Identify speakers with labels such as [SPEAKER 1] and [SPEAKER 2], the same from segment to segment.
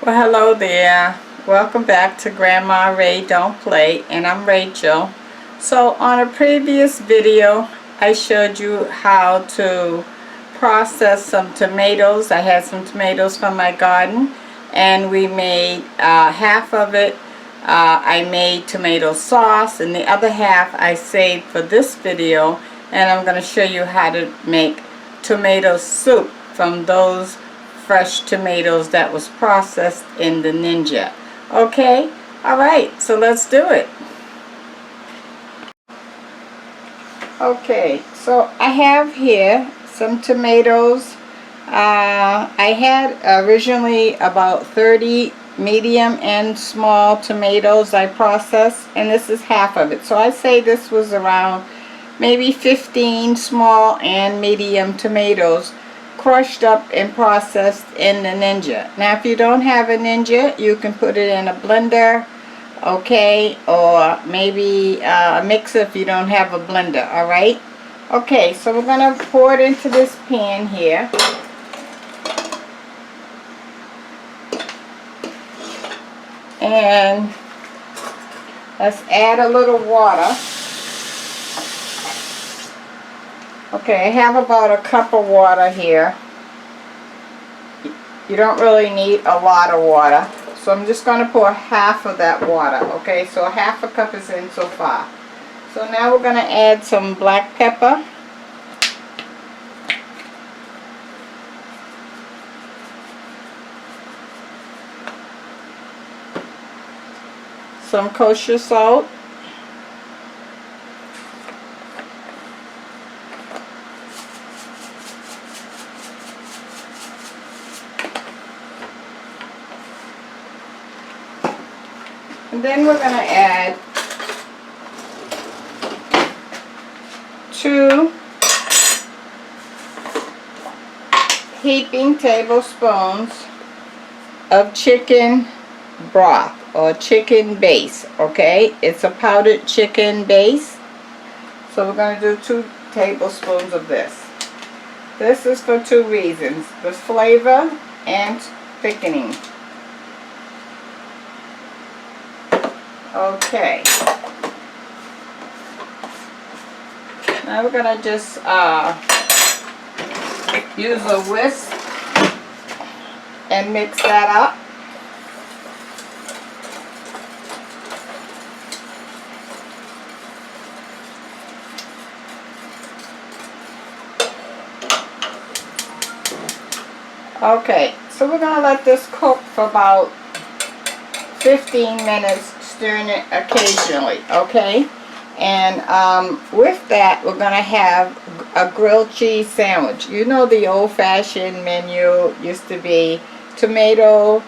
[SPEAKER 1] Well, hello there. Welcome back to Grandma Ray Don't Play, and I'm Rachel. So on a previous video, I showed you how to process some tomatoes. I had some tomatoes from my garden, and we made half of it. I made tomato sauce, and the other half I saved for this video, and I'm going to show you how to make tomato soup from those fresh tomatoes that was processed in the Ninja. Okay, alright, so let's do it. Okay, so I have here some tomatoes. I had originally about 30 medium and small tomatoes I processed, and this is half of it. So I say this was around maybe 15 small and medium tomatoes crushed up and processed in the Ninja. Now if you don't have a Ninja, you can put it in a blender, okay, or maybe a mixer if you don't have a blender. Alright, okay, so we're going to pour it into this pan here. And let's add a little water. Okay, I have about a cup of water here. You don't really need a lot of water. So I'm just going to pour half of that water. Okay, so half a cup is in so far. So now we're going to add some black pepper. Some kosher salt. And then we're going to add 2 heaping tablespoons of chicken broth or chicken base. Okay, it's a powdered chicken base. So we're going to do 2 tablespoons of this. This is for 2 reasons: the flavor and thickening. Okay, now we're going to just use a whisk and mix that up. Okay, so we're going to let this cook for about 15 minutes, stirring it occasionally, okay? And with that, we're going to have a grilled cheese sandwich. You know, the old-fashioned menu used to be tomato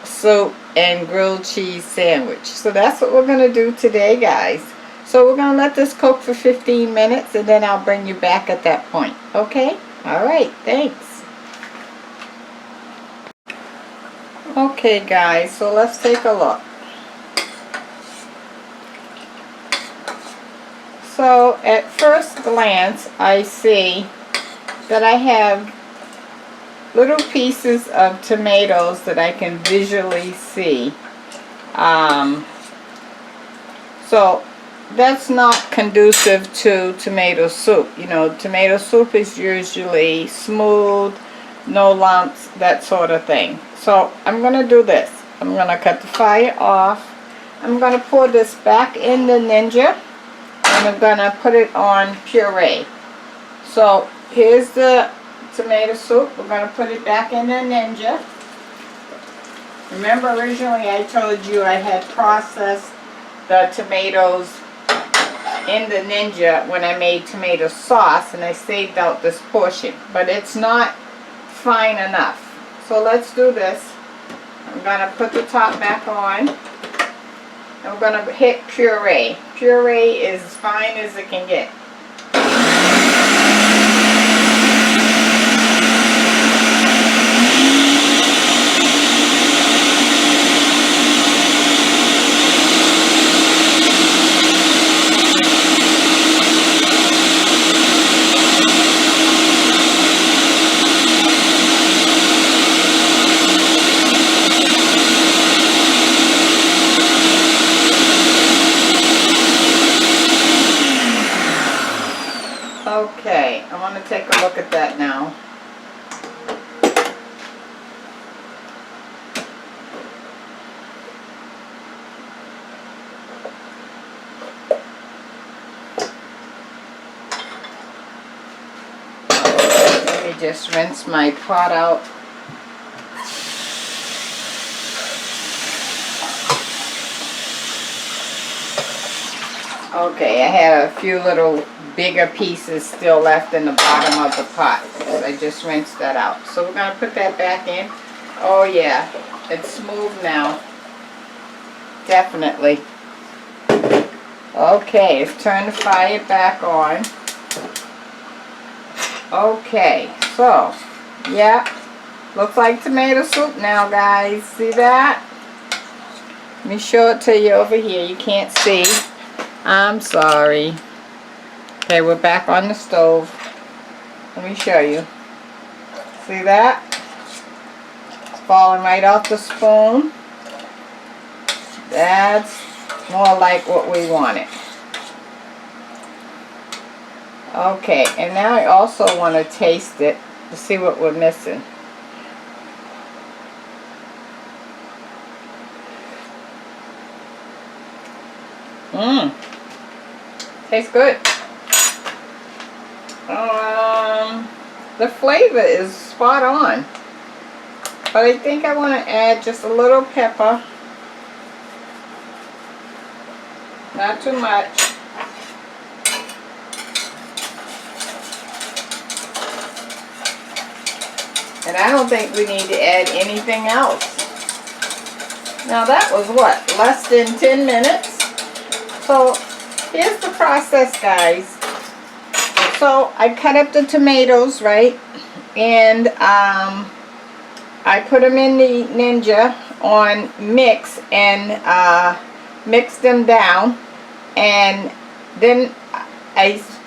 [SPEAKER 1] soup and grilled cheese sandwich. So that's what we're going to do today, guys. So we're going to let this cook for 15 minutes, and then I'll bring you back at that point, okay? Alright, thanks. Okay, guys, so let's take a look. So at first glance, I see that I have little pieces of tomatoes that I can visually see. So that's not conducive to tomato soup. You know, tomato soup is usually smooth, no lumps, that sort of thing. So I'm going to do this. I'm going to cut the fire off. I'm going to pour this back in the Ninja, and I'm going to put it on puree. So here's the tomato soup. We're going to put it back in the Ninja. Remember, originally I told you I had processed the tomatoes in the Ninja when I made tomato sauce, and I saved out this portion, but it's not fine enough. So let's do this. I'm going to put the top back on, and we're going to hit puree. Puree is as fine as it can get. want to take a look at that now. Let me just rinse my pot out. Okay, I had a few little bigger pieces still left in the bottom of the pot. So I just rinsed that out. So we're going to put that back in. Oh yeah, it's smooth now. Definitely. Okay, let's turn the fire back on. Okay, so, yeah, looks like tomato soup now, guys. See that? Let me show it to you over here. You can't see. I'm sorry. Okay, we're back on the stove. Let me show you. See that? It's falling right off the spoon. That's more like what we wanted. Okay, and now I also want to taste it to see what we're missing. Tastes good. The flavor is spot on, but I think I want to add just a little pepper, not too much. And I don't think we need to add anything else. Now that was what, less than 10 minutes? So here's the process, guys. So I cut up the tomatoes, right? And I put them in the Ninja on mix and mix them down. And then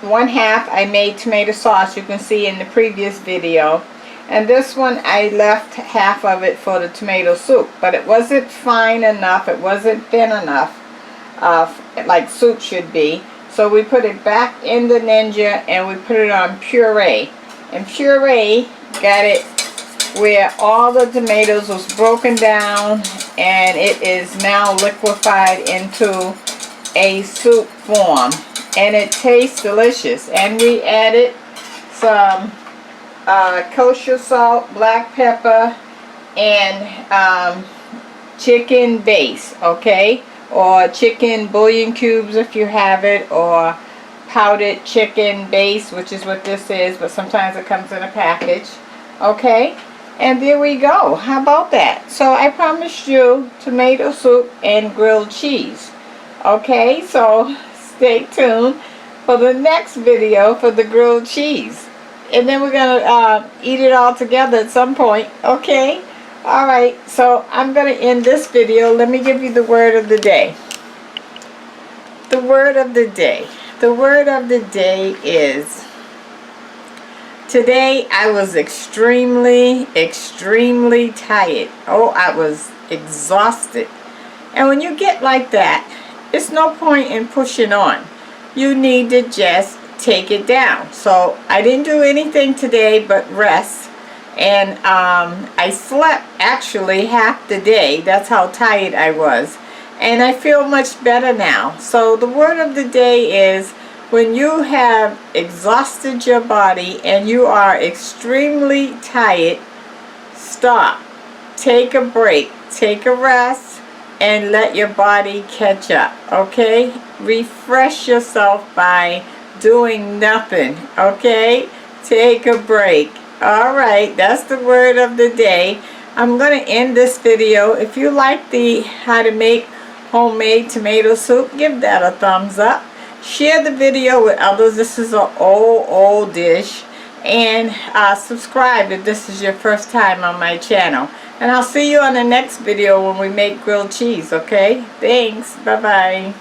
[SPEAKER 1] one half I made tomato sauce, you can see in the previous video. And this one I left half of it for the tomato soup. But it wasn't fine enough, it wasn't thin enough, like soup should be. So we put it back in the Ninja and we put it on puree. And puree got it where all the tomatoes was broken down and it is now liquefied into a soup form. And it tastes delicious. And we added some kosher salt, black pepper, and chicken base, okay? Or chicken bouillon cubes if you have it, or powdered chicken base, which is what this is, but sometimes it comes in a package, okay? And there we go. How about that? So I promised you tomato soup and grilled cheese, okay? So stay tuned for the next video for the grilled cheese. And then we're going to eat it all together at some point, okay? Alright, so I'm going to end this video. Let me give you the word of the day. The word of the day. The word of the day is, today I was extremely tired. Oh, I was exhausted. And when you get like that, it's no point in pushing on. You need to just take it down. So I didn't do anything today but rest. And I slept actually half the day. That's how tired I was. And I feel much better now. So the word of the day is, when you have exhausted your body and you are extremely tired, stop. Take a break. Take a rest and let your body catch up. Okay? Refresh yourself by doing nothing. Okay? Take a break. Alright, that's the word of the day. I'm going to end this video. If you like the how to make homemade tomato soup, give that a thumbs up. Share the video with others. This is an old dish. And subscribe if this is your first time on my channel. And I'll see you on the next video when we make grilled cheese, okay? Thanks. Bye-bye.